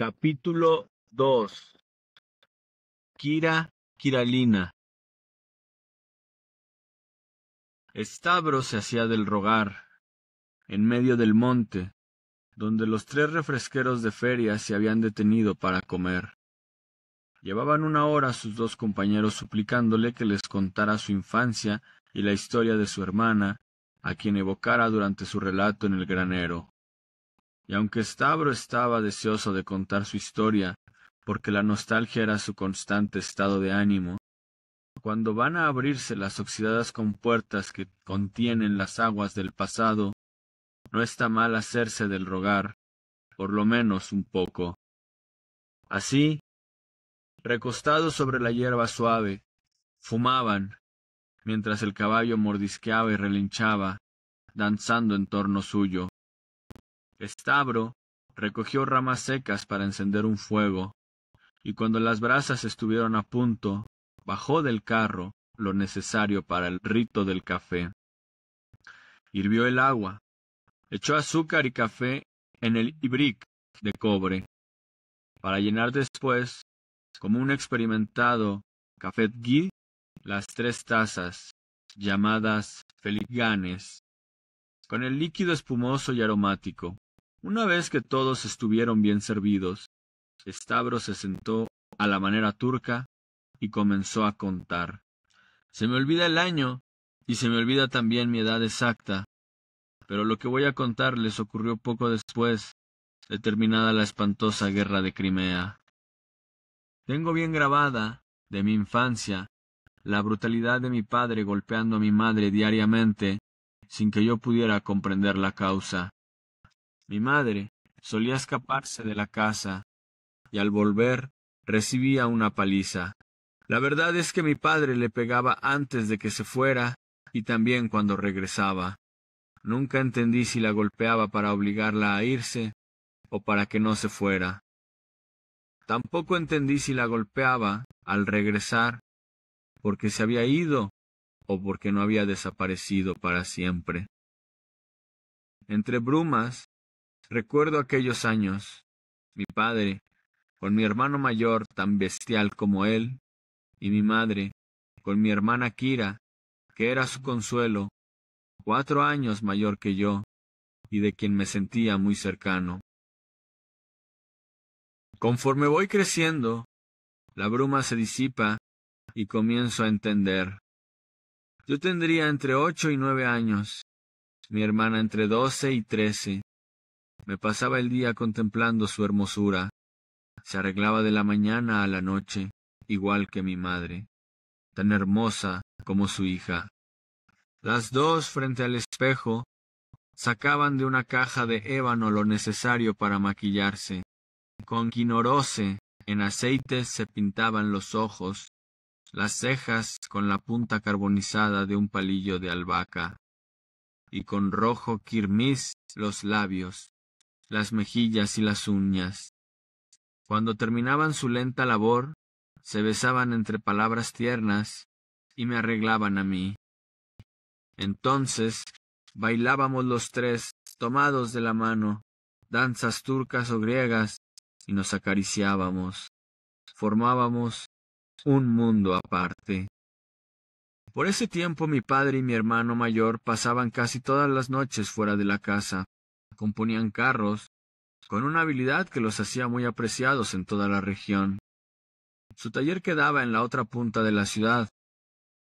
Capítulo 2. Kiralina. Stavro se hacía del rogar, en medio del monte, donde los 3 refresqueros de feria se habían detenido para comer. Llevaban 1 hora sus 2 compañeros suplicándole que les contara su infancia y la historia de su hermana, a quien evocara durante su relato en el granero. Y aunque Stavro estaba deseoso de contar su historia, porque la nostalgia era su constante estado de ánimo, cuando van a abrirse las oxidadas compuertas que contienen las aguas del pasado, no está mal hacerse del rogar, por lo menos un poco. Así, recostados sobre la hierba suave, fumaban, mientras el caballo mordisqueaba y relinchaba, danzando en torno suyo. Stavro recogió ramas secas para encender un fuego, y cuando las brasas estuvieron a punto, bajó del carro lo necesario para el rito del café. Hirvió el agua, echó azúcar y café en el ibric de cobre, para llenar después, como un experimentado café ghee, las 3 tazas, llamadas feliganes, con el líquido espumoso y aromático. Una vez que todos estuvieron bien servidos, Stavro se sentó a la manera turca y comenzó a contar. Se me olvida el año, y se me olvida también mi edad exacta, pero lo que voy a contarles ocurrió poco después de terminada la espantosa guerra de Crimea. Tengo bien grabada, de mi infancia, la brutalidad de mi padre golpeando a mi madre diariamente, sin que yo pudiera comprender la causa. Mi madre solía escaparse de la casa, y al volver recibía una paliza. La verdad es que mi padre le pegaba antes de que se fuera y también cuando regresaba. Nunca entendí si la golpeaba para obligarla a irse o para que no se fuera. Tampoco entendí si la golpeaba al regresar porque se había ido o porque no había desaparecido para siempre. Entre brumas, recuerdo aquellos años. Mi padre, con mi hermano mayor tan bestial como él, y mi madre, con mi hermana Kira, que era su consuelo, 4 años mayor que yo, y de quien me sentía muy cercano. Conforme voy creciendo, la bruma se disipa y comienzo a entender. Yo tendría entre 8 y 9 años, mi hermana entre 12 y 13. Me pasaba el día contemplando su hermosura. Se arreglaba de la mañana a la noche, igual que mi madre, tan hermosa como su hija. Las 2, frente al espejo, sacaban de una caja de ébano lo necesario para maquillarse. Con quinorose en aceite se pintaban los ojos, las cejas con la punta carbonizada de un palillo de albahaca, y con rojo quirmís los labios, las mejillas y las uñas. Cuando terminaban su lenta labor, se besaban entre palabras tiernas y me arreglaban a mí. Entonces bailábamos los 3, tomados de la mano, danzas turcas o griegas, y nos acariciábamos. Formábamos un mundo aparte. Por ese tiempo mi padre y mi hermano mayor pasaban casi todas las noches fuera de la casa. Componían carros, con una habilidad que los hacía muy apreciados en toda la región. Su taller quedaba en la otra punta de la ciudad,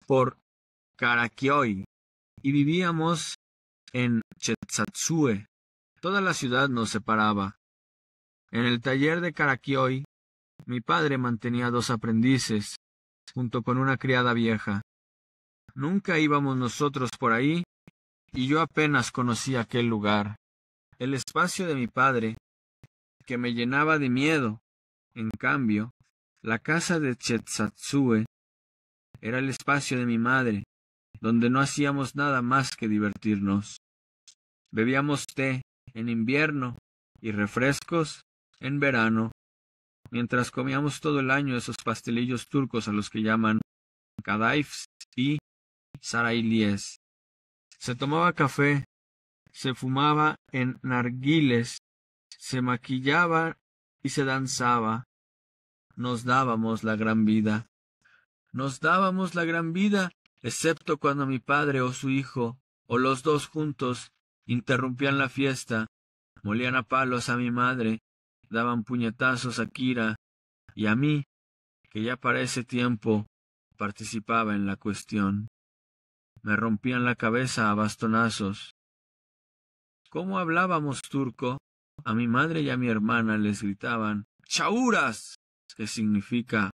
por Karakioi, y vivíamos en Chetsatsue. Toda la ciudad nos separaba. En el taller de Karakioi, mi padre mantenía 2 aprendices, junto con una criada vieja. Nunca íbamos nosotros por ahí, y yo apenas conocía aquel lugar. El espacio de mi padre, que me llenaba de miedo. En cambio, la casa de Chetsatsue era el espacio de mi madre, donde no hacíamos nada más que divertirnos. Bebíamos té en invierno y refrescos en verano, mientras comíamos todo el año esos pastelillos turcos a los que llaman kadayıfs y saraylies. Se tomaba café, se fumaba en narguiles, se maquillaba y se danzaba. Nos dábamos la gran vida. Nos dábamos la gran vida, excepto cuando mi padre o su hijo, o los dos juntos, interrumpían la fiesta, molían a palos a mi madre, daban puñetazos a Kira y a mí, que ya para ese tiempo participaba en la cuestión. Me rompían la cabeza a bastonazos. ¿Cómo hablábamos turco? A mi madre y a mi hermana les gritaban «¡Chauras!», que significa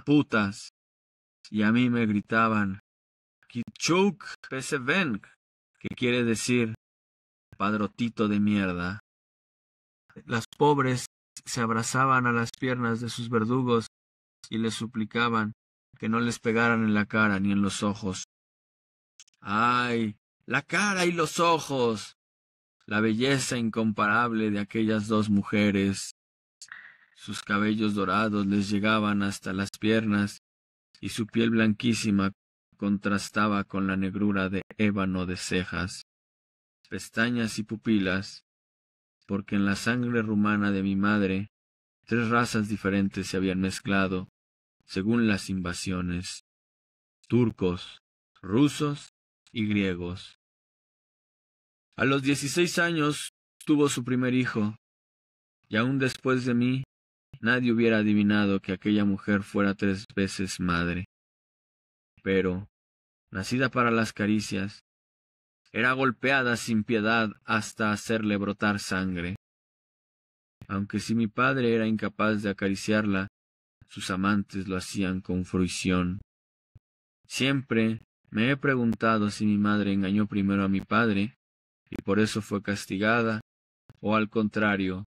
putas, y a mí me gritaban «Kichuk pesevenk», que quiere decir padrotito de mierda. Las pobres se abrazaban a las piernas de sus verdugos y les suplicaban que no les pegaran en la cara ni en los ojos. ¡Ay! ¡La cara y los ojos! La belleza incomparable de aquellas dos mujeres. Sus cabellos dorados les llegaban hasta las piernas y su piel blanquísima contrastaba con la negrura de ébano de cejas, pestañas y pupilas, porque en la sangre rumana de mi madre 3 razas diferentes se habían mezclado, según las invasiones: turcos, rusos y griegos. A los 16 años tuvo su primer hijo, y aún después de mí, nadie hubiera adivinado que aquella mujer fuera 3 veces madre. Pero, nacida para las caricias, era golpeada sin piedad hasta hacerle brotar sangre. Aunque si mi padre era incapaz de acariciarla, sus amantes lo hacían con fruición. Siempre me he preguntado si mi madre engañó primero a mi padre, y por eso fue castigada, o al contrario,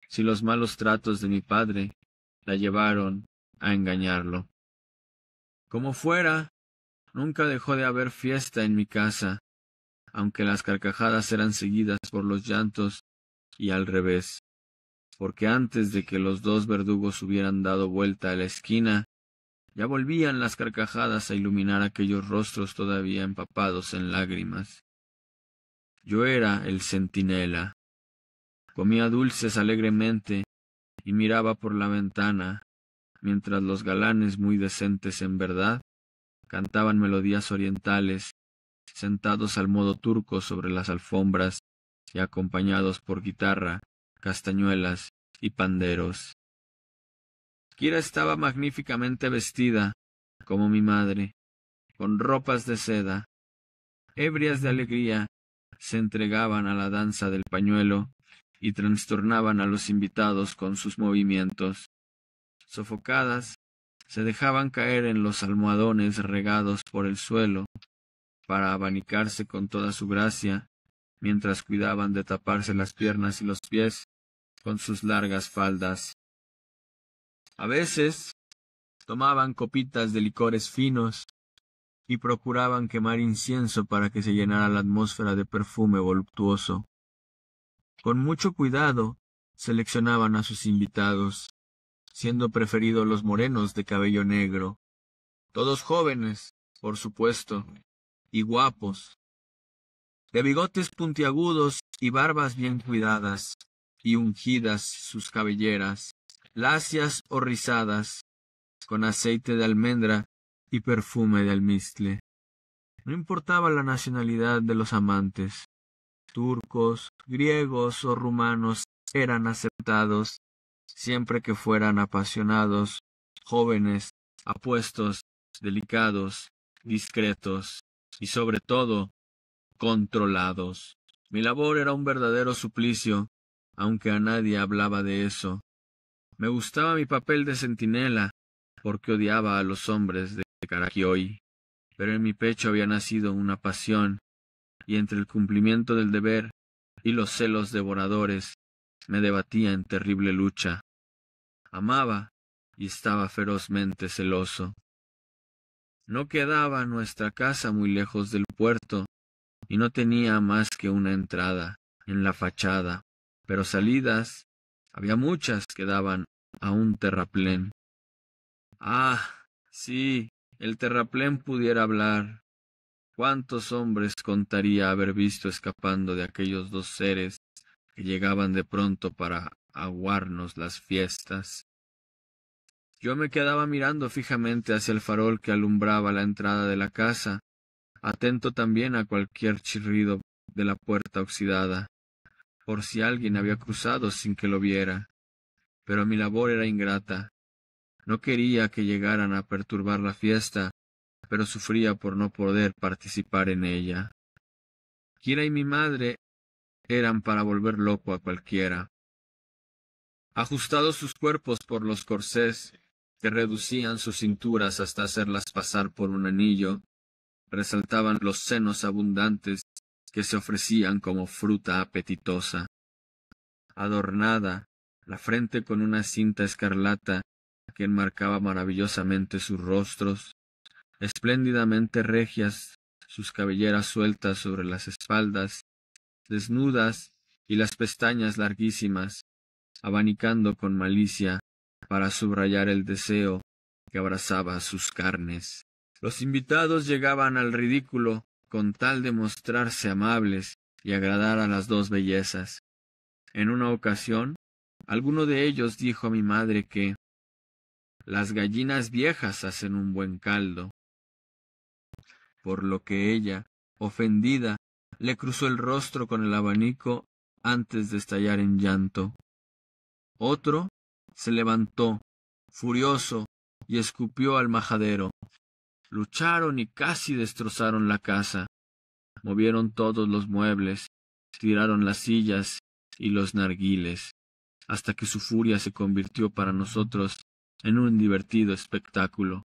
si los malos tratos de mi padre la llevaron a engañarlo. Como fuera, nunca dejó de haber fiesta en mi casa, aunque las carcajadas eran seguidas por los llantos y al revés, porque antes de que los 2 verdugos hubieran dado vuelta a la esquina, ya volvían las carcajadas a iluminar aquellos rostros todavía empapados en lágrimas. Yo era el centinela. Comía dulces alegremente y miraba por la ventana, mientras los galanes muy decentes en verdad cantaban melodías orientales, sentados al modo turco sobre las alfombras y acompañados por guitarra, castañuelas y panderos. Kira estaba magníficamente vestida, como mi madre, con ropas de seda. Ebrias de alegría, se entregaban a la danza del pañuelo y trastornaban a los invitados con sus movimientos. Sofocadas, se dejaban caer en los almohadones regados por el suelo, para abanicarse con toda su gracia, mientras cuidaban de taparse las piernas y los pies con sus largas faldas. A veces tomaban copitas de licores finos y procuraban quemar incienso para que se llenara la atmósfera de perfume voluptuoso. Con mucho cuidado seleccionaban a sus invitados, siendo preferidos los morenos de cabello negro, todos jóvenes, por supuesto, y guapos, de bigotes puntiagudos y barbas bien cuidadas, y ungidas sus cabelleras, lacias o rizadas, con aceite de almendra y perfume de almizcle. No importaba la nacionalidad de los amantes, turcos, griegos o rumanos eran aceptados, siempre que fueran apasionados, jóvenes, apuestos, delicados, discretos y sobre todo, controlados. Mi labor era un verdadero suplicio, aunque a nadie hablaba de eso. Me gustaba mi papel de centinela, porque odiaba a los hombres de Karakioi, pero en mi pecho había nacido una pasión, y entre el cumplimiento del deber y los celos devoradores me debatía en terrible lucha. Amaba y estaba ferozmente celoso. No quedaba nuestra casa muy lejos del puerto, y no tenía más que una entrada en la fachada, pero salidas había muchas que daban a un terraplén. Ah, sí, el terraplén pudiera hablar. ¿Cuántos hombres contaría haber visto escapando de aquellos 2 seres que llegaban de pronto para aguarnos las fiestas. Yo me quedaba mirando fijamente hacia el farol que alumbraba la entrada de la casa, atento también a cualquier chirrido de la puerta oxidada, por si alguien había cruzado sin que lo viera. Pero mi labor era ingrata. No quería que llegaran a perturbar la fiesta, pero sufría por no poder participar en ella. Kira y mi madre eran para volver loco a cualquiera. Ajustados sus cuerpos por los corsés que reducían sus cinturas hasta hacerlas pasar por un anillo, resaltaban los senos abundantes que se ofrecían como fruta apetitosa. Adornada, la frente con una cinta escarlata que enmarcaba maravillosamente sus rostros, espléndidamente regias sus cabelleras sueltas sobre las espaldas, desnudas, y las pestañas larguísimas, abanicando con malicia para subrayar el deseo que abrazaba sus carnes. Los invitados llegaban al ridículo con tal de mostrarse amables y agradar a las dos bellezas. En una ocasión, alguno de ellos dijo a mi madre que las gallinas viejas hacen un buen caldo, por lo que ella, ofendida, le cruzó el rostro con el abanico antes de estallar en llanto. Otro se levantó, furioso, y escupió al majadero. Lucharon y casi destrozaron la casa. Movieron todos los muebles, tiraron las sillas y los narguiles, hasta que su furia se convirtió para nosotros en un divertido espectáculo.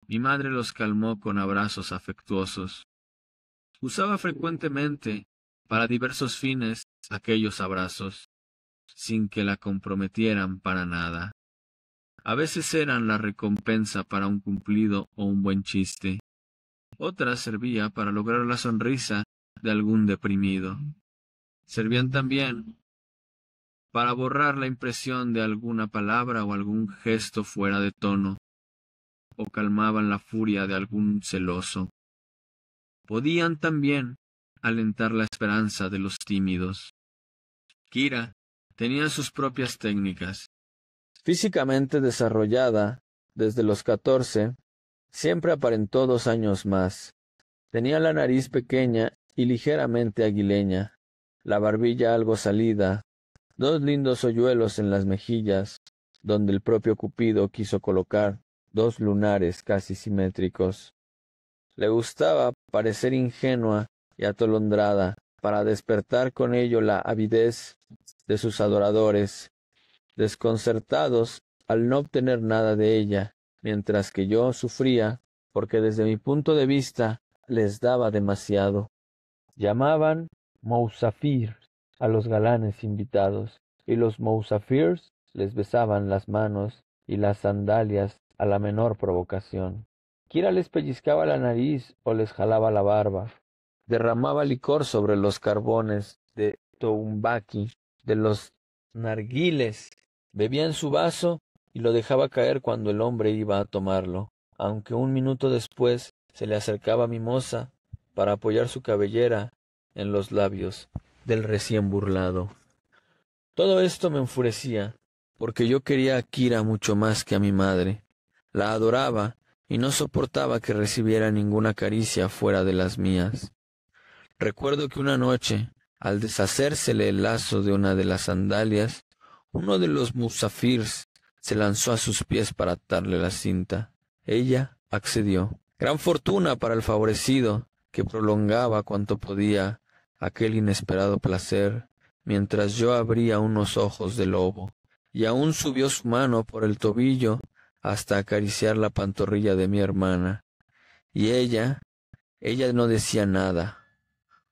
Mi madre los calmó con abrazos afectuosos. Usaba frecuentemente, para diversos fines, aquellos abrazos, sin que la comprometieran para nada. A veces eran la recompensa para un cumplido o un buen chiste. Otras servía para lograr la sonrisa de algún deprimido. Servían también para borrar la impresión de alguna palabra o algún gesto fuera de tono, o calmaban la furia de algún celoso. Podían también alentar la esperanza de los tímidos. Kira tenía sus propias técnicas. Físicamente desarrollada desde los 14, siempre aparentó 2 años más. Tenía la nariz pequeña y ligeramente aguileña, la barbilla algo salida, 2 lindos hoyuelos en las mejillas, donde el propio Cupido quiso colocar 2 lunares casi simétricos. Le gustaba parecer ingenua y atolondrada, para despertar con ello la avidez de sus adoradores, desconcertados al no obtener nada de ella, mientras que yo sufría, porque desde mi punto de vista les daba demasiado. Llamaban Mousafir a los galanes invitados, y los Mousafirs les besaban las manos y las sandalias a la menor provocación. Kira les pellizcaba la nariz o les jalaba la barba. Derramaba licor sobre los carbones de toumbaki, de los narguiles. Bebía en su vaso y lo dejaba caer cuando el hombre iba a tomarlo, aunque un minuto después se le acercaba mimosa para apoyar su cabellera en los labios del recién burlado. Todo esto me enfurecía, porque yo quería a Kira mucho más que a mi madre. La adoraba y no soportaba que recibiera ninguna caricia fuera de las mías. Recuerdo que una noche, al deshacérsele el lazo de una de las sandalias, uno de los musafirs se lanzó a sus pies para atarle la cinta. Ella accedió. Gran fortuna para el favorecido, que prolongaba cuanto podía aquel inesperado placer, mientras yo abría unos ojos de lobo, y aún subió su mano por el tobillo hasta acariciar la pantorrilla de mi hermana. Y ella no decía nada.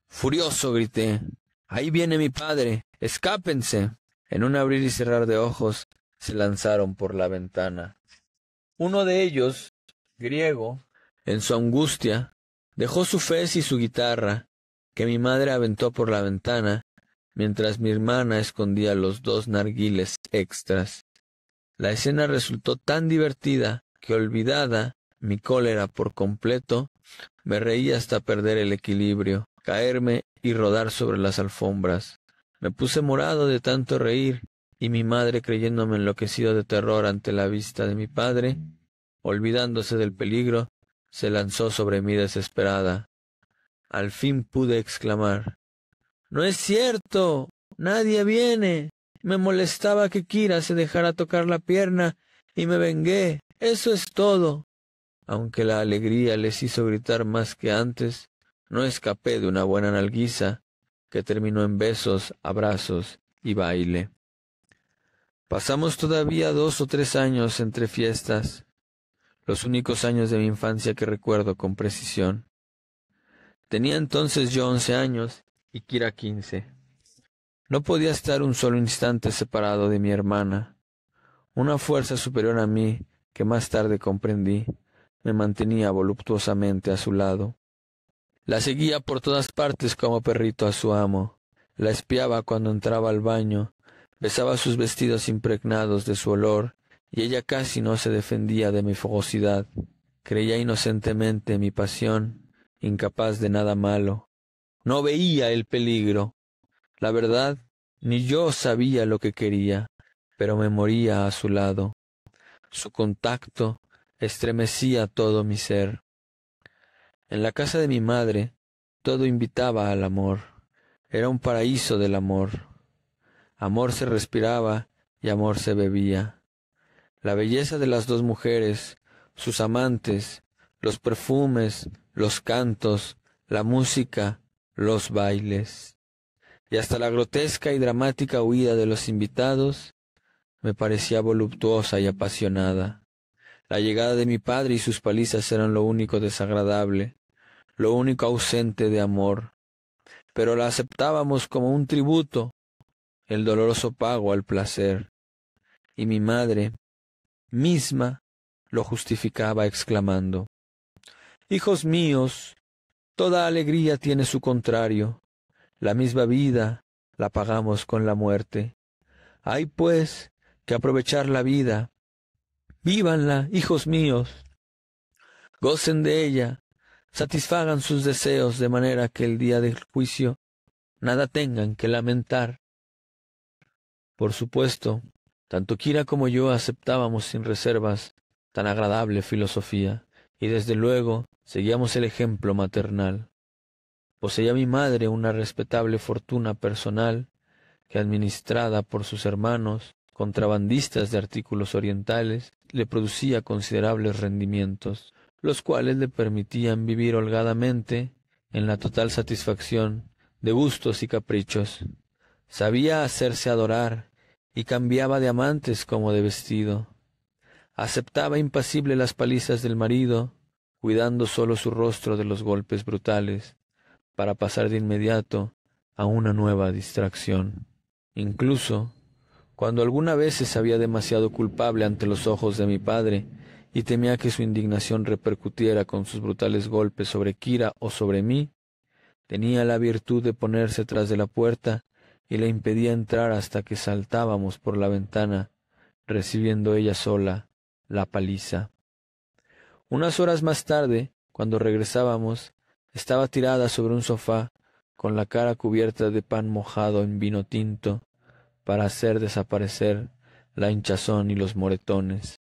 Furioso grité: «¡Ahí viene mi padre! ¡Escápense!». En un abrir y cerrar de ojos se lanzaron por la ventana. Uno de ellos, griego, en su angustia, dejó su fez y su guitarra, que mi madre aventó por la ventana, mientras mi hermana escondía los 2 narguiles extras. La escena resultó tan divertida que, olvidada mi cólera por completo, me reí hasta perder el equilibrio, caerme y rodar sobre las alfombras. Me puse morado de tanto reír y mi madre, creyéndome enloquecido de terror ante la vista de mi padre, olvidándose del peligro, se lanzó sobre mí desesperada. Al fin pude exclamar: «¡No es cierto! ¡Nadie viene! Me molestaba que Kira se dejara tocar la pierna y me vengué. Eso es todo». Aunque la alegría les hizo gritar más que antes, no escapé de una buena nalguiza que terminó en besos, abrazos y baile. Pasamos todavía 2 o 3 años entre fiestas, los únicos años de mi infancia que recuerdo con precisión. Tenía entonces yo 11 años y Kira 15. No podía estar un solo instante separado de mi hermana. Una fuerza superior a mí, que más tarde comprendí, me mantenía voluptuosamente a su lado. La seguía por todas partes como perrito a su amo. La espiaba cuando entraba al baño, besaba sus vestidos impregnados de su olor, y ella casi no se defendía de mi fogosidad. Creía inocentemente mi pasión, incapaz de nada malo. No veía el peligro. La verdad, ni yo sabía lo que quería, pero me moría a su lado. Su contacto estremecía todo mi ser. En la casa de mi madre, todo invitaba al amor. Era un paraíso del amor. Amor se respiraba y amor se bebía. La belleza de las dos mujeres, sus amantes, los perfumes, los cantos, la música, los bailes, y hasta la grotesca y dramática huida de los invitados, me parecía voluptuosa y apasionada. La llegada de mi padre y sus palizas eran lo único desagradable, lo único ausente de amor, pero la aceptábamos como un tributo, el doloroso pago al placer, y mi madre misma lo justificaba exclamando: «Hijos míos, toda alegría tiene su contrario, la misma vida la pagamos con la muerte. Hay, pues, que aprovechar la vida. Vívanla, hijos míos, gocen de ella, satisfagan sus deseos de manera que el día del juicio nada tengan que lamentar». Por supuesto, tanto Kira como yo aceptábamos sin reservas tan agradable filosofía, y desde luego seguíamos el ejemplo maternal. Poseía mi madre una respetable fortuna personal que, administrada por sus hermanos, contrabandistas de artículos orientales, le producía considerables rendimientos, los cuales le permitían vivir holgadamente en la total satisfacción de gustos y caprichos. Sabía hacerse adorar y cambiaba de amantes como de vestido. Aceptaba impasible las palizas del marido, cuidando solo su rostro de los golpes brutales, para pasar de inmediato a una nueva distracción. Incluso, cuando alguna vez se sabía demasiado culpable ante los ojos de mi padre y temía que su indignación repercutiera con sus brutales golpes sobre Kira o sobre mí, tenía la virtud de ponerse tras de la puerta y le impedía entrar hasta que saltábamos por la ventana, recibiendo ella sola la paliza. Unas horas más tarde, cuando regresábamos, estaba tirada sobre un sofá, con la cara cubierta de pan mojado en vino tinto, para hacer desaparecer la hinchazón y los moretones.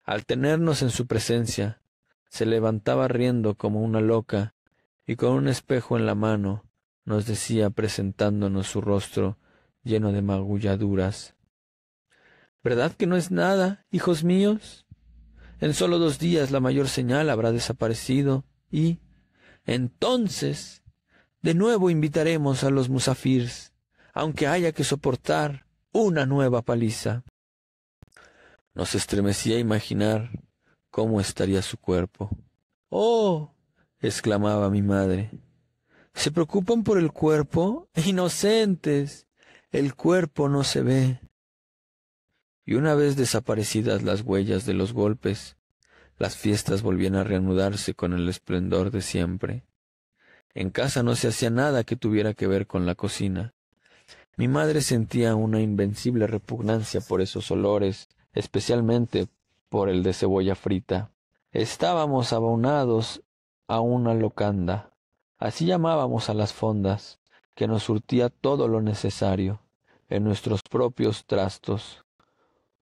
Al tenernos en su presencia, se levantaba riendo como una loca, y con un espejo en la mano nos decía, presentándonos su rostro lleno de magulladuras: «¿Verdad que no es nada, hijos míos? En solo 2 días la mayor señal habrá desaparecido y, entonces, de nuevo invitaremos a los musafirs, aunque haya que soportar una nueva paliza». Nos estremecía imaginar cómo estaría su cuerpo. «¡Oh!», exclamaba mi madre, «¿se preocupan por el cuerpo? ¡Inocentes! El cuerpo no se ve». Y una vez desaparecidas las huellas de los golpes, las fiestas volvían a reanudarse con el esplendor de siempre. En casa no se hacía nada que tuviera que ver con la cocina. Mi madre sentía una invencible repugnancia por esos olores, especialmente por el de cebolla frita. Estábamos abonados a una locanda, así llamábamos a las fondas, que nos surtía todo lo necesario. en nuestros propios trastos.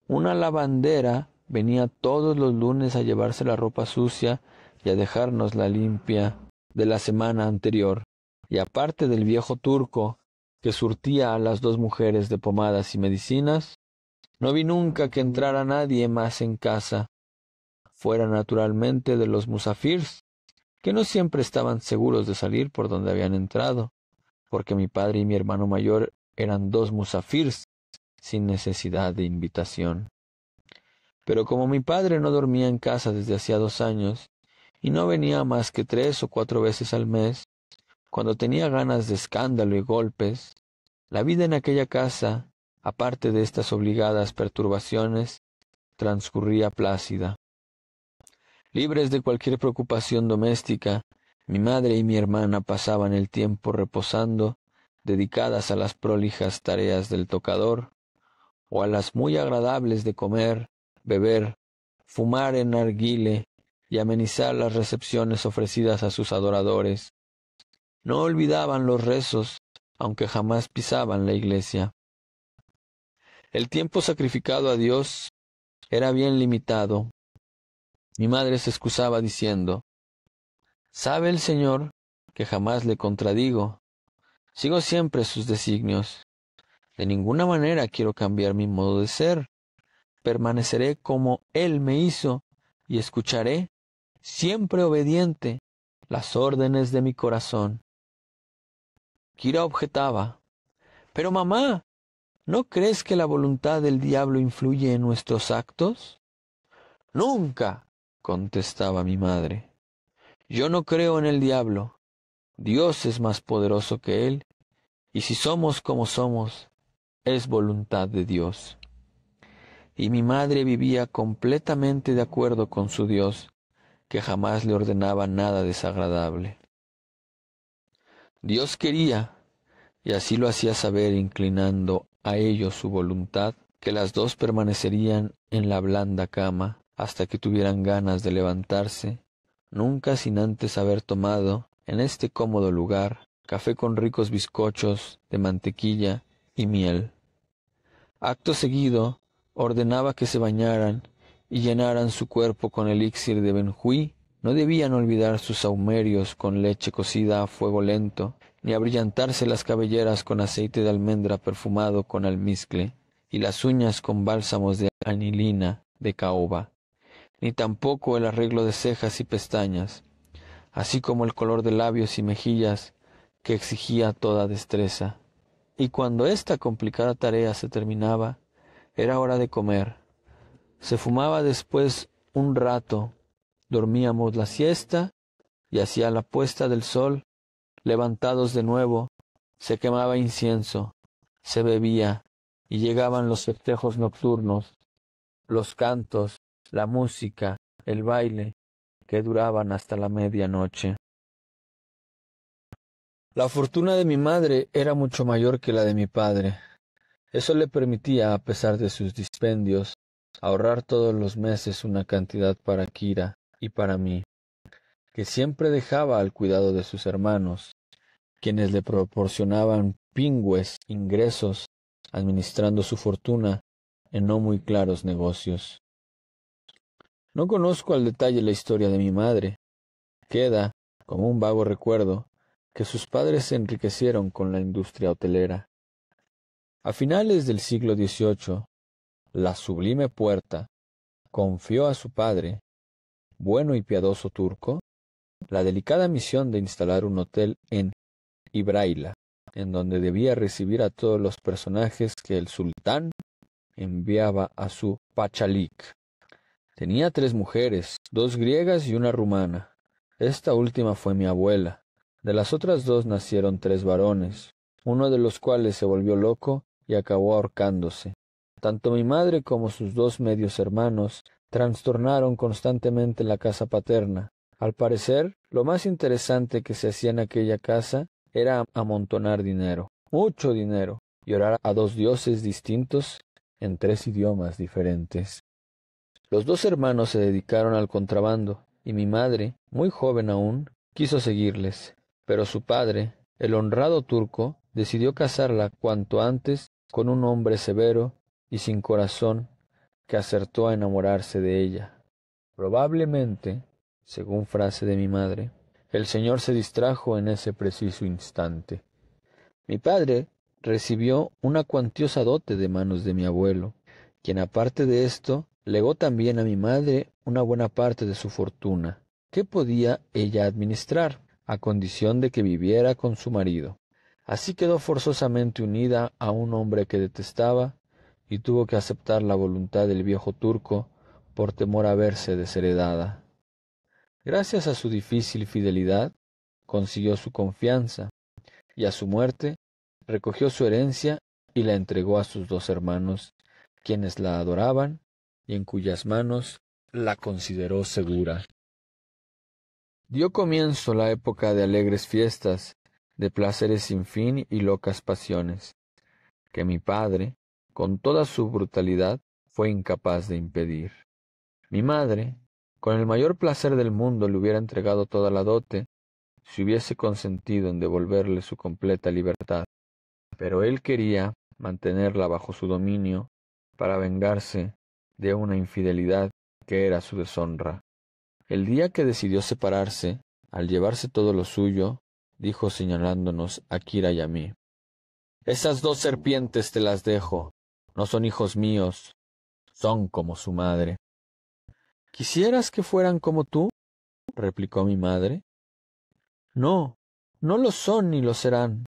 Una lavandera venía todos los lunes a llevarse la ropa sucia y a dejarnos la limpia de la semana anterior. Y aparte del viejo turco que surtía a las dos mujeres de pomadas y medicinas, no vi nunca que entrara nadie más en casa, fuera naturalmente de los musafirs, que no siempre estaban seguros de salir por donde habían entrado, porque mi padre y mi hermano mayor eran dos musafirs sin necesidad de invitación. Pero como mi padre no dormía en casa desde hacía 2 años, y no venía más que 3 o 4 veces al mes, cuando tenía ganas de escándalo y golpes, la vida en aquella casa, aparte de estas obligadas perturbaciones, transcurría plácida. Libres de cualquier preocupación doméstica, mi madre y mi hermana pasaban el tiempo reposando, dedicadas a las prolijas tareas del tocador, o a las muy agradables de comer, beber, fumar en narguile y amenizar las recepciones ofrecidas a sus adoradores. No olvidaban los rezos, aunque jamás pisaban la iglesia. El tiempo sacrificado a Dios era bien limitado. Mi madre se excusaba diciendo: «Sabe el Señor que jamás le contradigo. Sigo siempre sus designios. De ninguna manera quiero cambiar mi modo de ser. Permaneceré como Él me hizo y escucharé, siempre obediente, las órdenes de mi corazón». Kira objetaba: «Pero mamá, ¿no crees que la voluntad del diablo influye en nuestros actos?» «Nunca», contestaba mi madre. «Yo no creo en el diablo. Dios es más poderoso que él, y si somos como somos, es voluntad de Dios». Y mi madre vivía completamente de acuerdo con su Dios, que jamás le ordenaba nada desagradable. Dios quería, y así lo hacía saber inclinando a ello su voluntad, que las dos permanecerían en la blanda cama hasta que tuvieran ganas de levantarse, nunca sin antes haber tomado, en este cómodo lugar, café con ricos bizcochos de mantequilla y miel. Acto seguido, ordenaba que se bañaran y llenaran su cuerpo con elixir de benjuí. No debían olvidar sus saumerios con leche cocida a fuego lento, ni abrillantarse las cabelleras con aceite de almendra perfumado con almizcle, y las uñas con bálsamos de anilina de caoba, ni tampoco el arreglo de cejas y pestañas, así como el color de labios y mejillas que exigía toda destreza. Y cuando esta complicada tarea se terminaba, era hora de comer. Se fumaba después un rato, dormíamos la siesta, y hacia la puesta del sol, levantados de nuevo, se quemaba incienso, se bebía, y llegaban los festejos nocturnos, los cantos, la música, el baile, que duraban hasta la medianoche. La fortuna de mi madre era mucho mayor que la de mi padre. Eso le permitía, a pesar de sus dispendios, ahorrar todos los meses una cantidad para Kira y para mí, que siempre dejaba al cuidado de sus hermanos, quienes le proporcionaban pingües ingresos, administrando su fortuna en no muy claros negocios. No conozco al detalle la historia de mi madre. Queda, como un vago recuerdo, que sus padres se enriquecieron con la industria hotelera. A finales del siglo XVIII, la Sublime Puerta confió a su padre, bueno y piadoso turco, la delicada misión de instalar un hotel en Ibraila, en donde debía recibir a todos los personajes que el sultán enviaba a su pachalik. Tenía 3 mujeres, 2 griegas y una rumana. Esta última fue mi abuela. De las otras 2 nacieron 3 varones, uno de los cuales se volvió loco y acabó ahorcándose. Tanto mi madre como sus 2 medios hermanos trastornaron constantemente la casa paterna. Al parecer, lo más interesante que se hacía en aquella casa era amontonar dinero, mucho dinero, y orar a 2 dioses distintos en 3 idiomas diferentes. Los 2 hermanos se dedicaron al contrabando, y mi madre, muy joven aún, quiso seguirles, pero su padre, el honrado turco, decidió casarla cuanto antes con un hombre severo y sin corazón que acertó a enamorarse de ella. Probablemente, según frase de mi madre, el Señor se distrajo en ese preciso instante. Mi padre recibió una cuantiosa dote de manos de mi abuelo, quien aparte de esto, legó también a mi madre una buena parte de su fortuna, que podía ella administrar, a condición de que viviera con su marido. Así quedó forzosamente unida a un hombre que detestaba, y tuvo que aceptar la voluntad del viejo turco por temor a verse desheredada. Gracias a su difícil fidelidad, consiguió su confianza, y a su muerte recogió su herencia y la entregó a sus dos hermanos, quienes la adoraban y en cuyas manos la consideró segura. Dio comienzo la época de alegres fiestas, de placeres sin fin y locas pasiones, que mi padre, con toda su brutalidad, fue incapaz de impedir. Mi madre, con el mayor placer del mundo, le hubiera entregado toda la dote, si hubiese consentido en devolverle su completa libertad, pero él quería mantenerla bajo su dominio para vengarse de una infidelidad que era su deshonra. El día que decidió separarse, al llevarse todo lo suyo, dijo señalándonos a Kira y a mí: «Esas dos serpientes te las dejo, no son hijos míos, son como su madre». «¿Quisieras que fueran como tú?», replicó mi madre. «No, no lo son ni lo serán.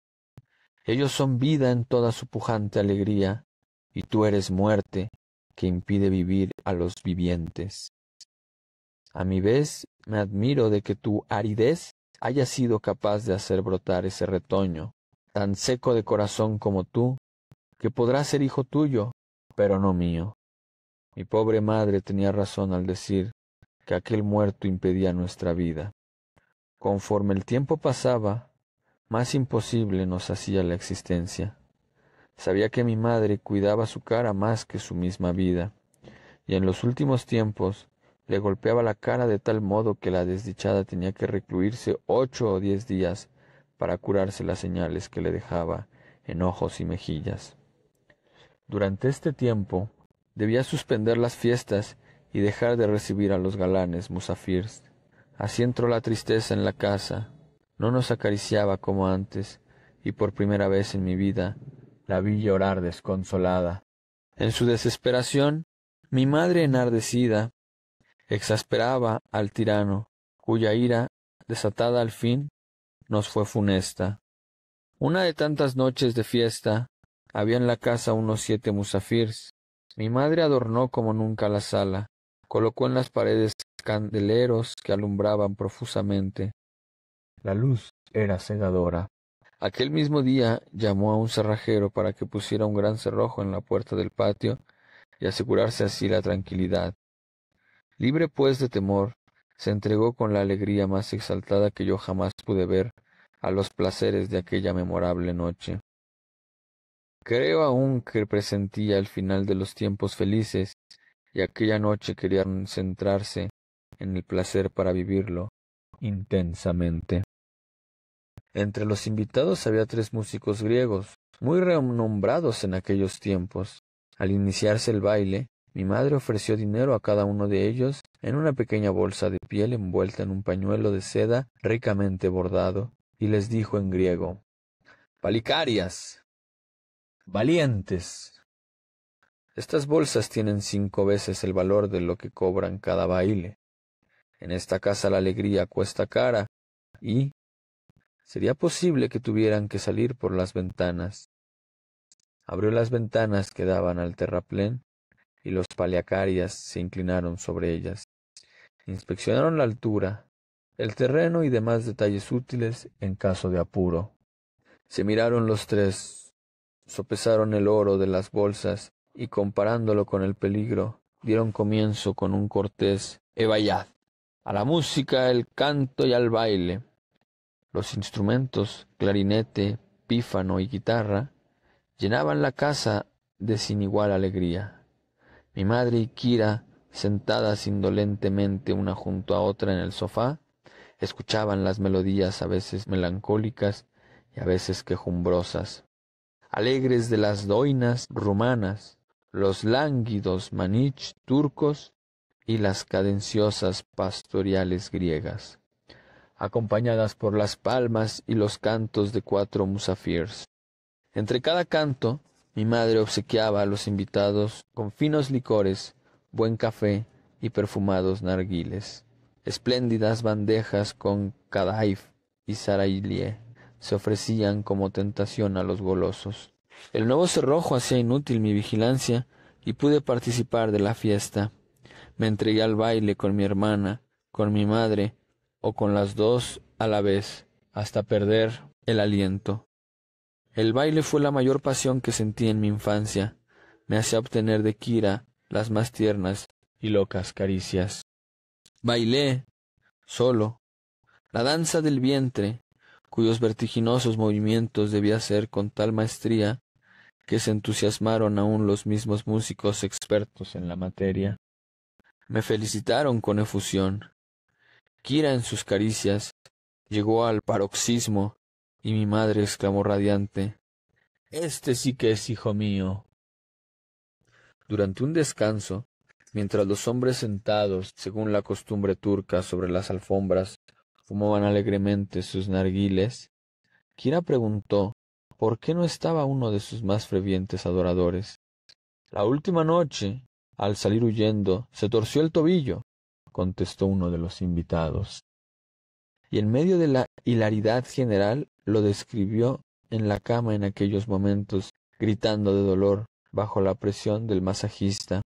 Ellos son vida en toda su pujante alegría, y tú eres muerte que impide vivir a los vivientes. A mi vez me admiro de que tu aridez haya sido capaz de hacer brotar ese retoño, tan seco de corazón como tú, que podrá ser hijo tuyo, pero no mío». Mi pobre madre tenía razón al decir que aquel muerto impedía nuestra vida. Conforme el tiempo pasaba, más imposible nos hacía la existencia. Sabía que mi madre cuidaba su cara más que su misma vida, y en los últimos tiempos le golpeaba la cara de tal modo que la desdichada tenía que recluirse 8 o 10 días para curarse las señales que le dejaba en ojos y mejillas. Durante este tiempo debía suspender las fiestas y dejar de recibir a los galanes musafirs. Así entró la tristeza en la casa. No nos acariciaba como antes, y por primera vez en mi vida la vi llorar desconsolada. En su desesperación, mi madre enardecida exasperaba al tirano, cuya ira, desatada al fin, nos fue funesta. Una de tantas noches de fiesta, había en la casa unos 7 musafirs. Mi madre adornó como nunca la sala, colocó en las paredes candeleros que alumbraban profusamente. La luz era cegadora. Aquel mismo día llamó a un cerrajero para que pusiera un gran cerrojo en la puerta del patio y asegurarse así la tranquilidad. Libre pues de temor, se entregó con la alegría más exaltada que yo jamás pude ver a los placeres de aquella memorable noche. Creo aún que presentía el final de los tiempos felices, y aquella noche quería centrarse en el placer para vivirlo intensamente. Entre los invitados había 3 músicos griegos, muy renombrados en aquellos tiempos. Al iniciarse el baile, mi madre ofreció dinero a cada uno de ellos en una pequeña bolsa de piel envuelta en un pañuelo de seda ricamente bordado, y les dijo en griego: «Palicarias, valientes. Estas bolsas tienen 5 veces el valor de lo que cobran cada baile. En esta casa la alegría cuesta cara, y sería posible que tuvieran que salir por las ventanas». Abrió las ventanas que daban al terraplén, y los paliacarias se inclinaron sobre ellas. Inspeccionaron la altura, el terreno y demás detalles útiles en caso de apuro. Se miraron los 3, sopesaron el oro de las bolsas y, comparándolo con el peligro, dieron comienzo con un cortés evayad a la música, el canto y al baile. Los instrumentos, clarinete, pífano y guitarra, llenaban la casa de sin igual alegría. Mi madre y Kira, sentadas indolentemente una junto a otra en el sofá, escuchaban las melodías a veces melancólicas y a veces quejumbrosas. alegres de las doinas rumanas, los lánguidos manich turcos y las cadenciosas pastoriales griegas, acompañadas por las palmas y los cantos de 4 musafirs. Entre cada canto, mi madre obsequiaba a los invitados con finos licores, buen café y perfumados narguiles. Espléndidas bandejas con cadaif y sarailie se ofrecían como tentación a los golosos. El nuevo cerrojo hacía inútil mi vigilancia y pude participar de la fiesta. Me entregué al baile con mi hermana, con mi madre o con las dos a la vez, hasta perder el aliento. El baile fue la mayor pasión que sentí en mi infancia. Me hacía obtener de Kira las más tiernas y locas caricias. Bailé, solo, la danza del vientre, cuyos vertiginosos movimientos debía hacer con tal maestría que se entusiasmaron aún los mismos músicos expertos en la materia. Me felicitaron con efusión. Kira en sus caricias llegó al paroxismo y mi madre exclamó radiante: «Este sí que es hijo mío». Durante un descanso, mientras los hombres sentados, según la costumbre turca, sobre las alfombras, fumaban alegremente sus narguiles, Kira preguntó por qué no estaba uno de sus más fervientes adoradores. «La última noche, al salir huyendo, se torció el tobillo», contestó uno de los invitados. Y en medio de la hilaridad general lo describió en la cama en aquellos momentos, gritando de dolor bajo la presión del masajista.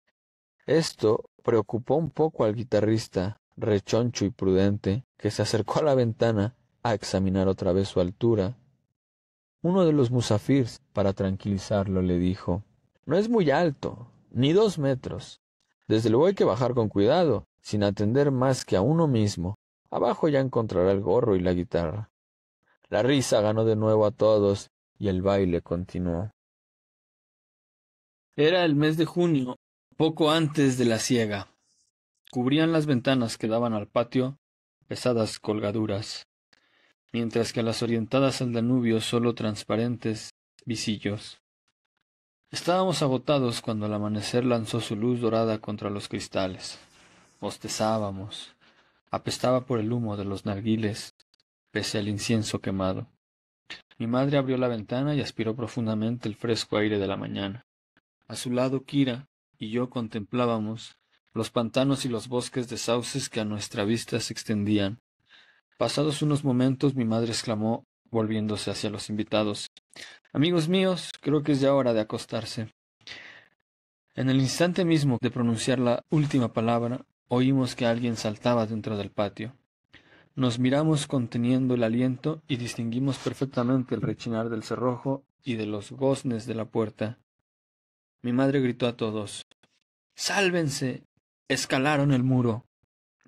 Esto preocupó un poco al guitarrista, rechoncho y prudente, que se acercó a la ventana a examinar otra vez su altura. Uno de los musafirs, para tranquilizarlo, le dijo: «No es muy alto, ni 2 metros. Desde luego hay que bajar con cuidado, sin atender más que a uno mismo. Abajo ya encontrará el gorro y la guitarra». La risa ganó de nuevo a todos y el baile continuó. Era el mes de junio, poco antes de la siega. Cubrían las ventanas que daban al patio pesadas colgaduras, mientras que a las orientadas al Danubio solo transparentes visillos. Estábamos agotados cuando el amanecer lanzó su luz dorada contra los cristales. Bostezábamos. Apestaba por el humo de los narguiles, pese al incienso quemado. Mi madre abrió la ventana y aspiró profundamente el fresco aire de la mañana. A su lado Kira y yo contemplábamos los pantanos y los bosques de sauces que a nuestra vista se extendían. Pasados unos momentos mi madre exclamó, volviéndose hacia los invitados: «Amigos míos, creo que es ya hora de acostarse». En el instante mismo de pronunciar la última palabra, oímos que alguien saltaba dentro del patio. Nos miramos conteniendo el aliento y distinguimos perfectamente el rechinar del cerrojo y de los goznes de la puerta. Mi madre gritó a todos: «¡Sálvense!». Escalaron el muro.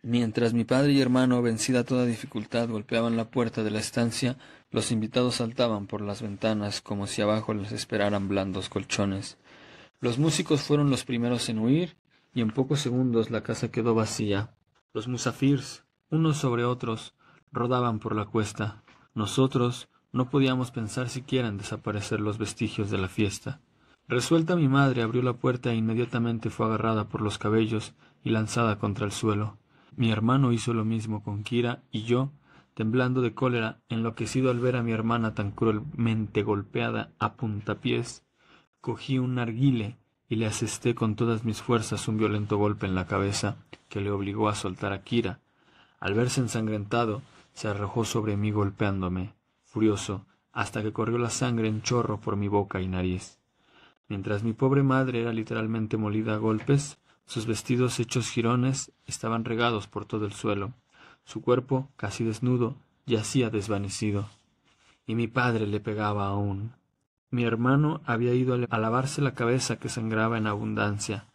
Mientras mi padre y hermano, vencida toda dificultad, golpeaban la puerta de la estancia, los invitados saltaban por las ventanas como si abajo les esperaran blandos colchones. Los músicos fueron los primeros en huir, y en pocos segundos la casa quedó vacía. Los musafirs, unos sobre otros, rodaban por la cuesta. Nosotros no podíamos pensar siquiera en desaparecer los vestigios de la fiesta. Resuelta, mi madre abrió la puerta e inmediatamente fue agarrada por los cabellos y lanzada contra el suelo. Mi hermano hizo lo mismo con Kira, y yo, temblando de cólera, enloquecido al ver a mi hermana tan cruelmente golpeada a puntapiés, cogí un narguile y le asesté con todas mis fuerzas un violento golpe en la cabeza que le obligó a soltar a Kira. Al verse ensangrentado, se arrojó sobre mí golpeándome, furioso, hasta que corrió la sangre en chorro por mi boca y nariz. Mientras mi pobre madre era literalmente molida a golpes, sus vestidos hechos jirones estaban regados por todo el suelo. Su cuerpo, casi desnudo, yacía desvanecido. Y mi padre le pegaba aún. Mi hermano había ido a lavarse la cabeza, que sangraba en abundancia.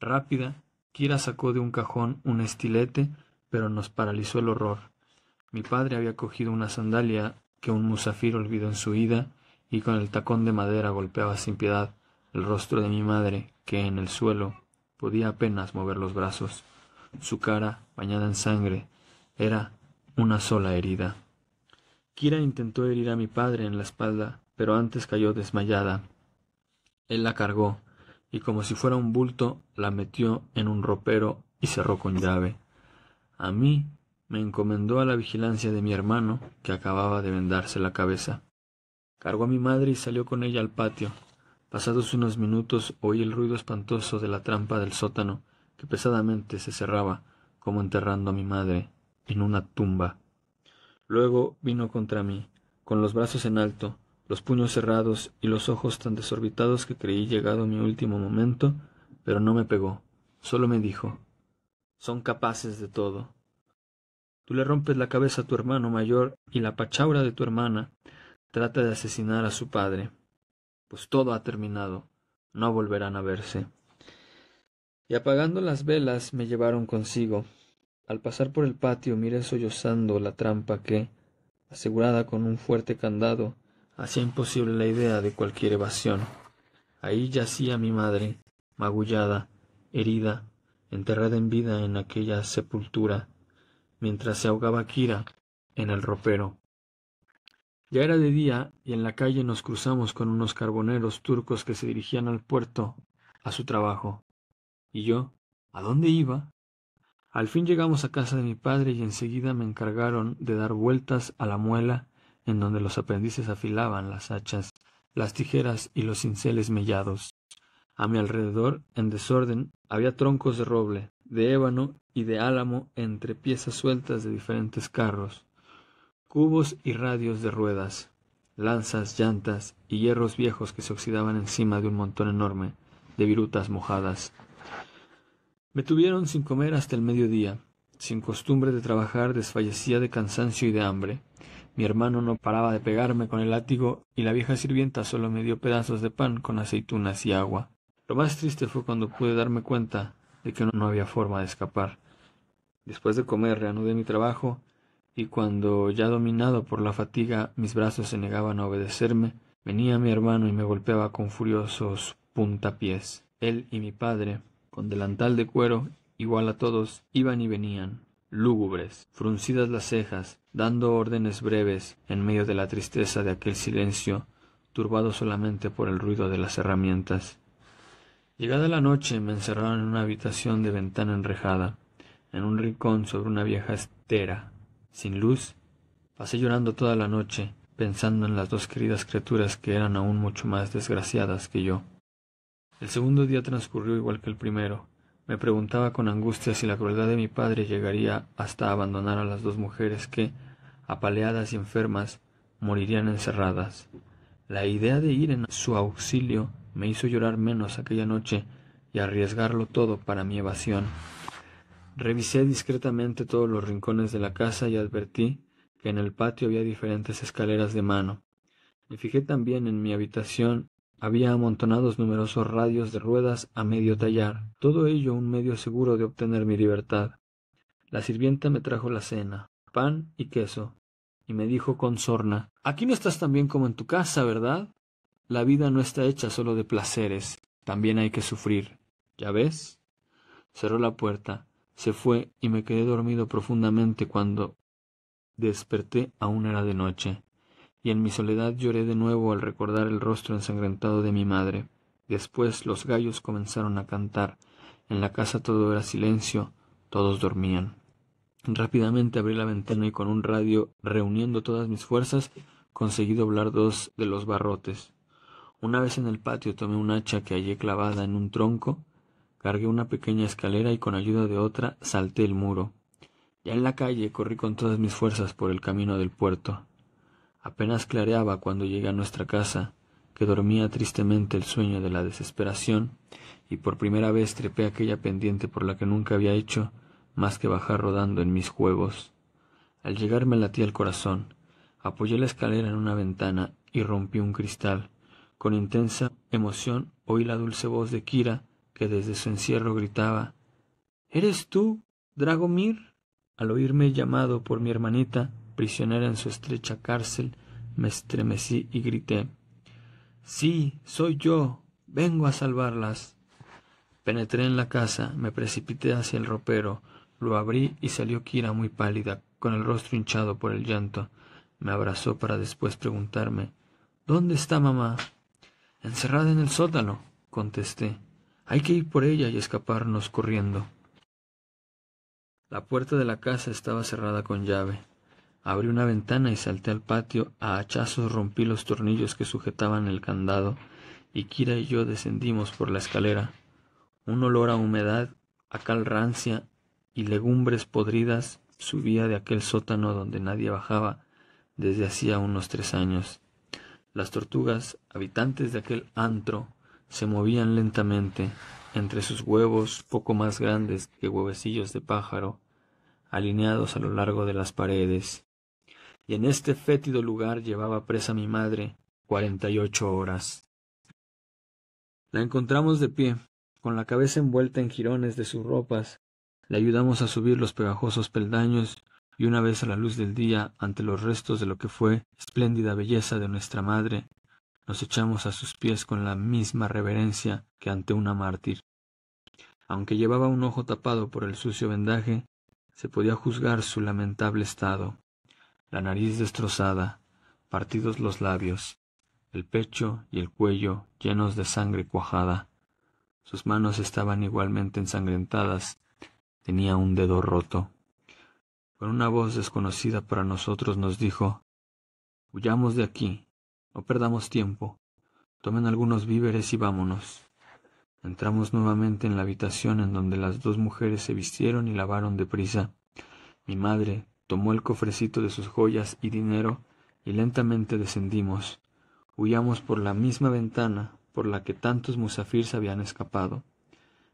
Rápida, Kira sacó de un cajón un estilete, pero nos paralizó el horror. Mi padre había cogido una sandalia que un musafir olvidó en su ida, y con el tacón de madera golpeaba sin piedad el rostro de mi madre, que en el suelo podía apenas mover los brazos. Su cara, bañada en sangre, era una sola herida. Kira intentó herir a mi padre en la espalda, pero antes cayó desmayada. Él la cargó, y como si fuera un bulto, la metió en un ropero y cerró con llave. A mí me encomendó a la vigilancia de mi hermano, que acababa de vendarse la cabeza. Cargó a mi madre y salió con ella al patio. Pasados unos minutos oí el ruido espantoso de la trampa del sótano, que pesadamente se cerraba, como enterrando a mi madre en una tumba. Luego vino contra mí, con los brazos en alto, los puños cerrados y los ojos tan desorbitados que creí llegado mi último momento, pero no me pegó. Solo me dijo: «Son capaces de todo. Tú le rompes la cabeza a tu hermano mayor y la pachaura de tu hermana trata de asesinar a su padre. Pues todo ha terminado. No volverán a verse». Y apagando las velas me llevaron consigo. Al pasar por el patio miré sollozando la trampa que, asegurada con un fuerte candado, hacía imposible la idea de cualquier evasión. Ahí yacía mi madre, magullada, herida, enterrada en vida en aquella sepultura, mientras se ahogaba Kira en el ropero. Ya era de día y en la calle nos cruzamos con unos carboneros turcos que se dirigían al puerto a su trabajo. ¿Y yo? ¿A dónde iba? Al fin llegamos a casa de mi padre y enseguida me encargaron de dar vueltas a la muela en donde los aprendices afilaban las hachas, las tijeras y los cinceles mellados. A mi alrededor, en desorden, había troncos de roble, de ébano y de álamo entre piezas sueltas de diferentes carros, cubos y radios de ruedas, lanzas, llantas y hierros viejos que se oxidaban encima de un montón enorme de virutas mojadas. Me tuvieron sin comer hasta el mediodía. Sin costumbre de trabajar, desfallecía de cansancio y de hambre. Mi hermano no paraba de pegarme con el látigo y la vieja sirvienta solo me dio pedazos de pan con aceitunas y agua. Lo más triste fue cuando pude darme cuenta de que no había forma de escapar. Después de comer reanudé mi trabajo y cuando, ya dominado por la fatiga, mis brazos se negaban a obedecerme, venía mi hermano y me golpeaba con furiosos puntapiés. Él y mi padre, con delantal de cuero, igual a todos, iban y venían, lúgubres, fruncidas las cejas, dando órdenes breves en medio de la tristeza de aquel silencio, turbado solamente por el ruido de las herramientas. Llegada la noche me encerraron en una habitación de ventana enrejada, en un rincón sobre una vieja estera, sin luz. Pasé llorando toda la noche, pensando en las dos queridas criaturas que eran aún mucho más desgraciadas que yo. El segundo día transcurrió igual que el primero. Me preguntaba con angustia si la crueldad de mi padre llegaría hasta abandonar a las dos mujeres que, apaleadas y enfermas, morirían encerradas. La idea de ir en su auxilio me hizo llorar menos aquella noche y arriesgarlo todo para mi evasión. Revisé discretamente todos los rincones de la casa y advertí que en el patio había diferentes escaleras de mano. Me fijé también en mi habitación. Había amontonados numerosos radios de ruedas a medio tallar, todo ello un medio seguro de obtener mi libertad. La sirvienta me trajo la cena, pan y queso, y me dijo con sorna: «Aquí no estás tan bien como en tu casa, ¿verdad? La vida no está hecha solo de placeres, también hay que sufrir. ¿Ya ves?». Cerró la puerta, se fue y me quedé dormido profundamente. Cuando desperté aún era de noche, y en mi soledad lloré de nuevo al recordar el rostro ensangrentado de mi madre. Después los gallos comenzaron a cantar. En la casa todo era silencio, todos dormían. Rápidamente abrí la ventana y con un radio, reuniendo todas mis fuerzas, conseguí doblar dos de los barrotes. Una vez en el patio tomé un hacha que hallé clavada en un tronco, cargué una pequeña escalera y con ayuda de otra salté el muro. Ya en la calle corrí con todas mis fuerzas por el camino del puerto. Apenas clareaba cuando llegué a nuestra casa, que dormía tristemente el sueño de la desesperación, y por primera vez trepé aquella pendiente por la que nunca había hecho más que bajar rodando en mis juegos. Al llegar me latía el corazón. Apoyé la escalera en una ventana y rompí un cristal. Con intensa emoción oí la dulce voz de Kira, que desde su encierro gritaba: «¿Eres tú, Dragomir?». Al oírme llamado por mi hermanita, prisionera en su estrecha cárcel, me estremecí y grité: «Sí, soy yo, vengo a salvarlas». Penetré en la casa, me precipité hacia el ropero, lo abrí y salió Kira muy pálida, con el rostro hinchado por el llanto. Me abrazó para después preguntarme: —¿Dónde está mamá? —Encerrada en el sótano —contesté—. Hay que ir por ella y escaparnos corriendo. La puerta de la casa estaba cerrada con llave. Abrí una ventana y salté al patio. A hachazos rompí los tornillos que sujetaban el candado, y Kira y yo descendimos por la escalera. Un olor a humedad, a cal rancia y legumbres podridas subía de aquel sótano donde nadie bajaba desde hacía unos 3 años. Las tortugas, habitantes de aquel antro, se movían lentamente entre sus huevos poco más grandes que huevecillos de pájaro, alineados a lo largo de las paredes. Y en este fétido lugar llevaba presa mi madre 48 horas. La encontramos de pie, con la cabeza envuelta en jirones de sus ropas. Le ayudamos a subir los pegajosos peldaños, y una vez a la luz del día, ante los restos de lo que fue espléndida belleza de nuestra madre, nos echamos a sus pies con la misma reverencia que ante una mártir. Aunque llevaba un ojo tapado por el sucio vendaje, se podía juzgar su lamentable estado: la nariz destrozada, partidos los labios, el pecho y el cuello llenos de sangre cuajada. Sus manos estaban igualmente ensangrentadas. Tenía un dedo roto. Con una voz desconocida para nosotros nos dijo: «Huyamos de aquí, no perdamos tiempo, tomen algunos víveres y vámonos». Entramos nuevamente en la habitación, en donde las 2 mujeres se vistieron y lavaron deprisa. Mi madre tomó el cofrecito de sus joyas y dinero y lentamente descendimos. Huíamos por la misma ventana por la que tantos musafirs habían escapado.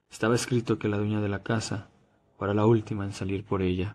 Estaba escrito que la dueña de la casa fuera la última en salir por ella.